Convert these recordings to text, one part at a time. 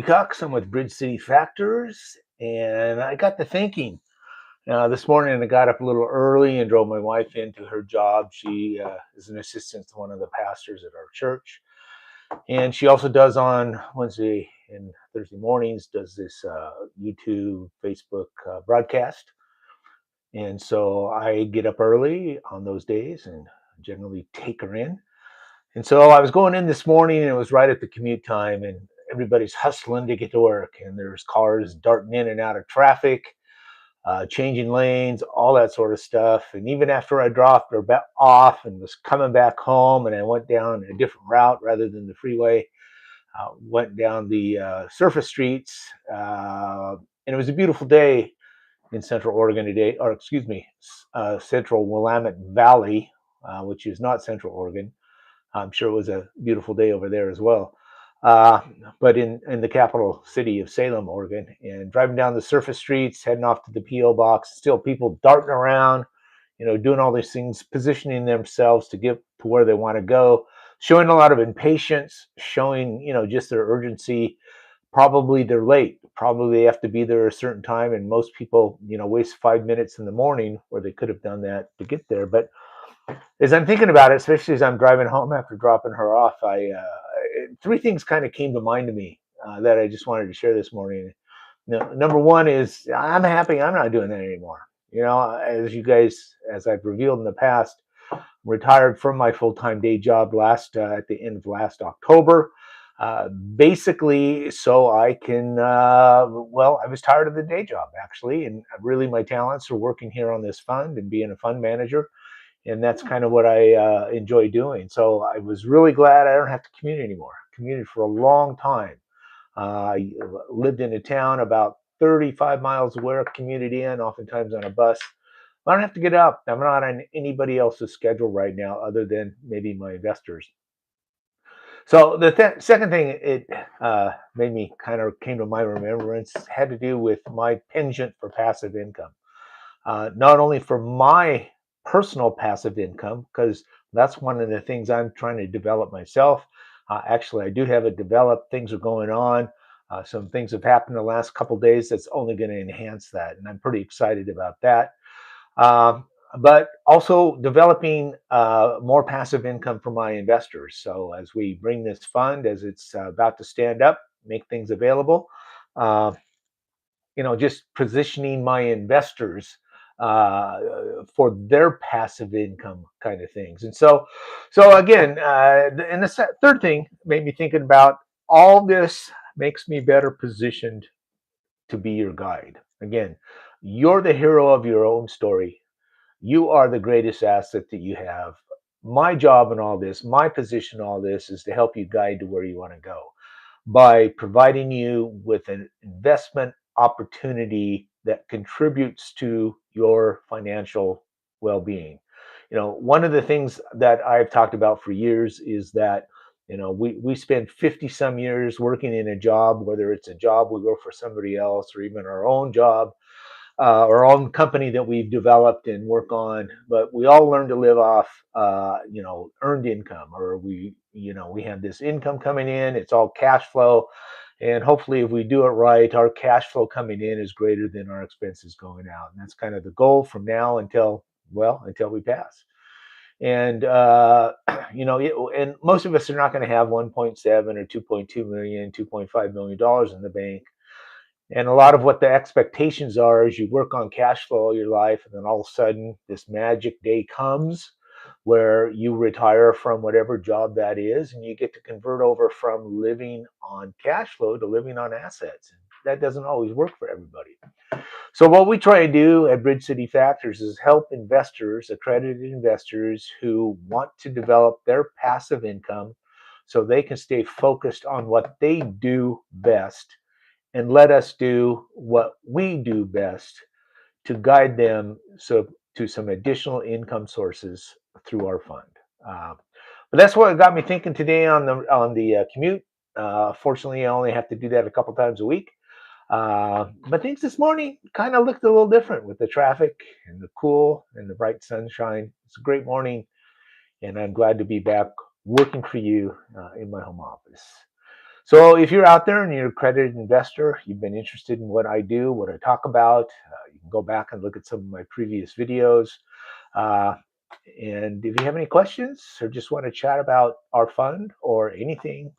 Cox. I'm with Bridge City Factors, and I got to thinking. This morning, I got up a little early and drove my wife into her job. She is an assistant to one of the pastors at our church, and she also does on Wednesday and Thursday mornings does this YouTube, Facebook broadcast. And so I get up early on those days and generally take her in. And so I was going in this morning, and it was right at the commute time, and everybody's hustling to get to work, and there's cars darting in and out of traffic, changing lanes, all that sort of stuff. And even after I dropped her off and was coming back home, and I went down a different route rather than the freeway, went down the surface streets, and it was a beautiful day in Central Oregon today, or excuse me, Central Willamette Valley, which is not Central Oregon. I'm sure it was a beautiful day over there as well. Uh, but in the capital city of Salem, Oregon, and driving down the surface streets, heading off to the PO box, still people darting around, doing all these things, positioning themselves to get to where they want to go, showing a lot of impatience, showing, just their urgency. Probably they're late. Probably they have to be there a certain time, and most people, waste 5 minutes in the morning where they could have done that to get there. But as I'm thinking about it, especially as I'm driving home after dropping her off, three things kind of came to mind to me that I just wanted to share this morning. Number one is I'm happy I'm not doing that anymore. As you guys, as I've revealed in the past, retired from my full-time day job last at the end of last October. Basically, so I can. I was tired of the day job actually, and really my talents are working here on this fund and being a fund manager, and that's kind of what I enjoy doing. So I was really glad I don't have to commute anymore. Commuted for a long time. I lived in a town about 35 miles away, commuted in, oftentimes on a bus. I don't have to get up. I'm not on anybody else's schedule right now, other than maybe my investors. So the second thing it made me kind of came to my remembrance had to do with my penchant for passive income. Not only for my personal passive income, because that's one of the things I'm trying to develop myself. Actually, I do have it developed. Things are going on. Some things have happened the last couple of days that's only going to enhance that, and I'm pretty excited about that. Um, but also developing more passive income for my investors. So as we bring this fund, as it's about to stand up, make things available, uh, just positioning my investors uh, for their passive income kind of things. And so again, and the third thing made me thinking about all this makes me better positioned to be your guide. Again, you're the hero of your own story. You are the greatest asset that you have. My job in all this, my position in all this is to help you guide to where you want to go by providing you with an investment opportunity that contributes to your financial well-being. One of the things that I've talked about for years is that we spend 50 some years working in a job, whether it's a job we work for somebody else or even our own job, our own company that we've developed and work on, but we all learn to live off, earned income, or we have this income coming in. It's all cash flow, and hopefully, if we do it right, our cash flow coming in is greater than our expenses going out, and that's kind of the goal from now until we pass. And and most of us are not going to have 1.7 or 2.2 million, 2.5 million dollars in the bank, and a lot of what the expectations are is you work on cash flow all your life, and then all of a sudden, this magic day comes where you retire from whatever job that is, and you get to convert over from living on cash flow to living on assets. That doesn't always work for everybody. So, what we try to do at Bridge City Factors is help investors, accredited investors who want to develop their passive income so they can stay focused on what they do best and let us do what we do best to guide them to some additional income sources through our fund. Uh, but that's what got me thinking today on the commute. Fortunately, I only have to do that a couple times a week. But things this morning kind of looked a little different with the traffic and the cool and the bright sunshine. It's a great morning, and I'm glad to be back working for you in my home office. So if you're out there and you're a accredited investor, you've been interested in what I do, what I talk about, you can go back and look at some of my previous videos. Uh, and if you have any questions or just want to chat about our fund or anything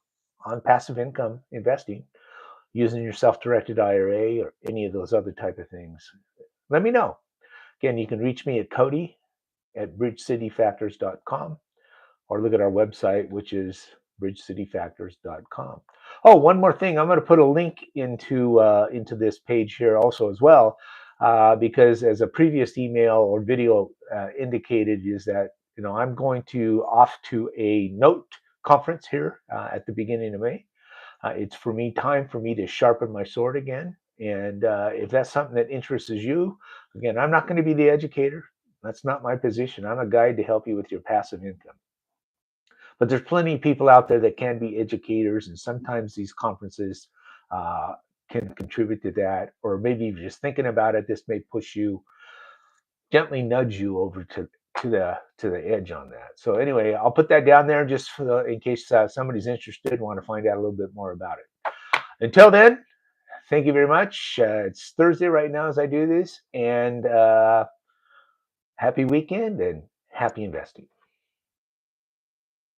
on passive income investing using your self-directed IRA or any of those other type of things, let me know. Again, you can reach me at Cody@bridgecityfactors.com or look at our website, which is bridgecityfactors.com. Oh, one more thing. I'm going to put a link into this page here also as well, because as a previous email or video indicated, is that I'm going to off to a note conference here at the beginning of May. It's for me time for me to sharpen my sword again. And if that's something that interests you, again, I'm not going to be the educator. That's not my position. I'm a guide to help you with your passive income. But there's plenty of people out there that can be educators, and sometimes these conferences uh, can contribute to that. Or maybe you're just thinking about it. This may push you, gently nudge you over to the edge on that. So anyway, I'll put that down there just in case somebody's interested, want to find out a little bit more about it. Until then, thank you very much. It's Thursday right now as I do this, and happy weekend and happy investing.